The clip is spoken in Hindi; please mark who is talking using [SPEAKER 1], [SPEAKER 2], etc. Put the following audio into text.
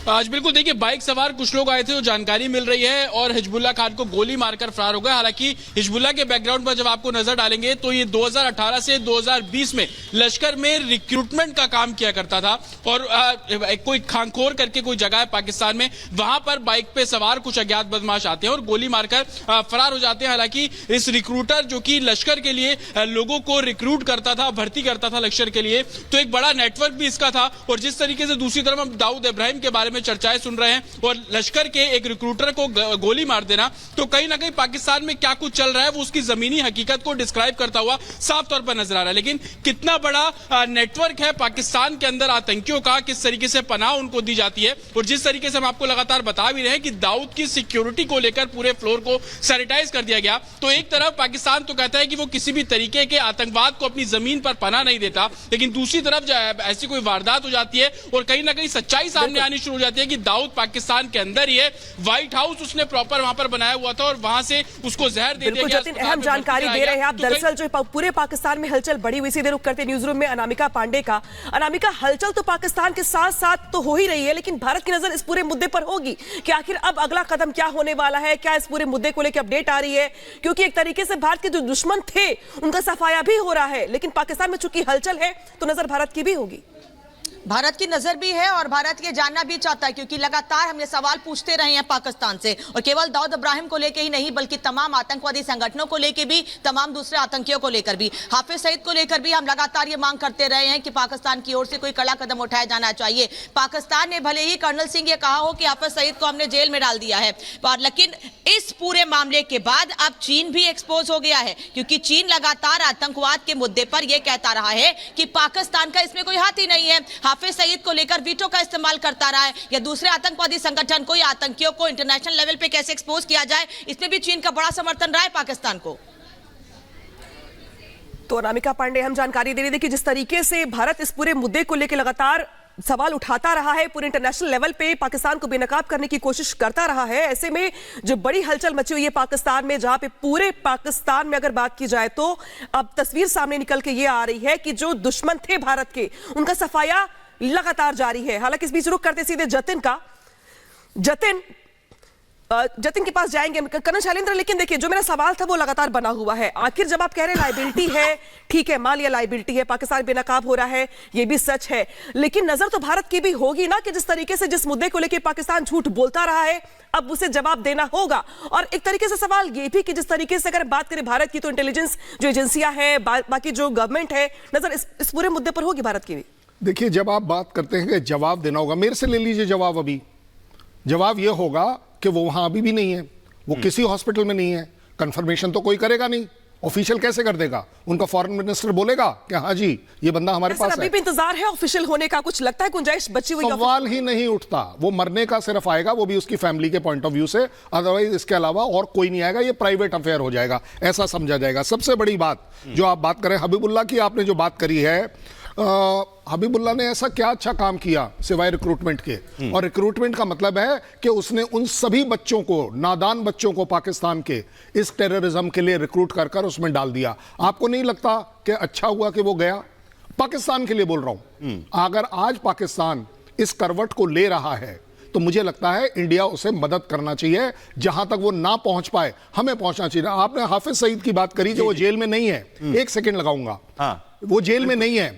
[SPEAKER 1] आज बिल्कुल देखिए, बाइक सवार कुछ लोग आए थे, जो जानकारी मिल रही है, और हिजबुल्लाह खान को गोली मारकर फरार हो गए। हालांकि हिजबुल्लाह के बैकग्राउंड पर जब आपको नजर डालेंगे तो ये 2018 से 2020 में लश्कर में रिक्रूटमेंट का काम किया करता था, और कोई खांखोर करके कोई जगह है पाकिस्तान में, वहां पर बाइक पे सवार कुछ अज्ञात बदमाश आते हैं और गोली मारकर फरार हो जाते हैं। हालांकि इस रिक्रूटर जो कि लश्कर के लिए लोगों को रिक्रूट करता था, भर्ती करता था लश्कर के लिए, तो एक बड़ा नेटवर्क भी इसका था। और जिस तरीके से दूसरी तरफ हम दाऊद इब्राहिम के बारे में चर्चाएं सुन रहे हैं और लश्कर के एक रिक्रूटर को गोली मार देना, तो कहीं ना कहीं पाकिस्तान में क्या कुछ चल रहा है वो उसकी जमीनी हकीकत को डिस्क्राइब करता हुआ साफ तौर पर नजर आ रहा है। लेकिन कितना बड़ा नेटवर्क है पाकिस्तान के अंदर आतंकियों का, किस तरीके से पनाह उनको दी जाती है, और जिस तरीके से हम आपको लगातार बता भी रहे हैं कि दाऊद की सिक्योरिटी को लेकर पूरे फ्लोर को सैनिटाइज कर दिया गया। तो एक तरफ पाकिस्तान तो कहता है कि वो किसी भी तरीके के आतंकवाद को अपनी जमीन पर पनाह नहीं देता, लेकिन दूसरी तरफ ऐसी कोई वारदात हो जाती है और कहीं ना कहीं सच्चाई सामने आनी शुरू हो जाती है कि दाऊद पाकिस्तान के अंदर ही है। व्हाइट हाउस उसने प्रॉपर वहां पर बनाया हुआ था और वहां से उसको जहर दे दिया गया।
[SPEAKER 2] जतिन, अहम जानकारी दे रहे हैं आप। दरअसल जो पूरे पाकिस्तान में हलचल बढ़ी हुई, सीधे रुख करते न्यूज रूम में अनामिका पांडे का। अनामिका, हलचल तो पाकिस्तान के साथ साथ तो हो ही रही है, लेकिन भारत की नजर इस पूरे मुद्दे पर होगी कि आखिर अब अगला कदम क्या होने वाला है, क्या इस पूरे मुद्दे को लेकर अपडेट आ रही है? क्योंकि एक तरीके से भारत के जो दुश्मन थे उनका सफाया भी हो रहा है, लेकिन पाकिस्तान में चूंकि हलचल है तो नजर भारत की भी होगी।
[SPEAKER 3] भारत की नजर भी है और भारत ये जानना भी चाहता है, क्योंकि लगातार हमने सवाल पूछते रहे हैं पाकिस्तान से, और केवल दाऊद इब्राहिम को लेकर ही नहीं बल्कि तमाम आतंकवादी संगठनों को लेकर भी, तमाम दूसरे आतंकियों को लेकर भी, हाफिज सईद को लेकर भी हम लगातार ये मांग करते रहे हैं कि पाकिस्तान की ओर से कोई कड़ा कदम उठाया जाना चाहिए। पाकिस्तान ने भले ही कर्नल सिंह ये कहा हो कि हाफिज सईद को हमने जेल में डाल दिया है, लेकिन इस पूरे मामले के बाद अब चीन भी एक्सपोज हो गया है, क्योंकि चीन लगातार आतंकवाद के मुद्दे पर यह कहता रहा है कि पाकिस्तान का इसमें कोई हाथ ही नहीं है। हाफिज सईद को लेकर वीटो का इस्तेमाल करता रहा है, या दूसरे आतंकवादी संगठन को या आतंकियों को इंटरनेशनल लेवल पे कैसे एक्सपोज किया जाए, इसमें भी चीन का बड़ा समर्थन रहा है पाकिस्तान को।
[SPEAKER 2] तो अनामिका पांडे हम जानकारी दे रही थी कि जिस तरीके से भारत इस पूरे मुद्दे को लेकर लगातार सवाल उठाता रहा है, पूरे इंटरनेशनल लेवल पे पाकिस्तान को बेनकाब करने की कोशिश करता रहा है, ऐसे में जो बड़ी हलचल मची हुई है पाकिस्तान में, जहां पे पूरे पाकिस्तान में अगर बात की जाए तो अब तस्वीर सामने निकल के ये आ रही है कि जो दुश्मन थे भारत के, उनका सफाया लगातार जारी है। हालांकि इस बीच रुक करते सीधे जतिन का, जतिन के पास जाएंगे कर्नल शैलेंद्र। लेकिन देखिए, जो मेरा सवाल था वो लगातार बना हुआ है। आखिर जब आप कह रहे हैं लायबिलिटी है, ठीक है, मान लिया लायबिलिटी है, पाकिस्तान बेनकाब हो रहा है, ये भी सच है, लेकिन नजर तो भारत की भी होगी ना कि जिस तरीके से जिस मुद्दे को लेकर पाकिस्तान झूठ बोलता रहा है, अब उसे जवाब देना होगा। और एक तरीके से सवाल ये भी कि जिस तरीके से अगर बात करें भारत की, तो इंटेलिजेंस जो एजेंसियां हैं, बाकी जो गवर्नमेंट है, नजर इस पूरे मुद्दे पर होगी भारत की भी।
[SPEAKER 4] देखिए, जब आप बात करते हैं कि जवाब देना होगा, मेरे से ले लीजिए जवाब। अभी जवाब यह होगा कि वो वहां अभी भी नहीं है, वो किसी हॉस्पिटल में नहीं है। कंफर्मेशन तो कोई करेगा नहीं, ऑफिशियल कैसे कर देगा? उनका फॉरेन मिनिस्टर बोलेगा कि हाँ जी ये बंदा हमारे पास है।
[SPEAKER 2] अभी भी इंतजार है ऑफिशियल होने का, कुछ लगता है गुंजाइश बची हुई?
[SPEAKER 4] सवाल ही नहीं उठता, वो मरने का सिर्फ आएगा, वो भी उसकी फैमिली के पॉइंट ऑफ व्यू से, अदरवाइज इसके अलावा और कोई नहीं आएगा। ये प्राइवेट अफेयर हो जाएगा, ऐसा समझा जाएगा। सबसे बड़ी बात जो आप बात करें हबीबुल्लाह की, आपने जो बात करी है, हबीबुल्लाह ने ऐसा क्या अच्छा काम किया सिवाय रिक्रूटमेंट के? और रिक्रूटमेंट का मतलब है कि उसने उन सभी बच्चों को, नादान बच्चों को पाकिस्तान के इस टेररिज्म के लिए रिक्रूट कर कर उसमें डाल दिया। आपको नहीं लगता कि अच्छा हुआ कि वो गया? पाकिस्तान के लिए बोल रहा हूं। अगर आज पाकिस्तान इस करवट को ले रहा है तो मुझे लगता है इंडिया उसे मदद करना चाहिए, जहां तक वो ना पहुंच पाए हमें पहुंचना चाहिए। आपने हाफिज सईद की बात करी, जो वो जेल में नहीं है, एक सेकंड लगाऊंगा। वो जेल में नहीं है,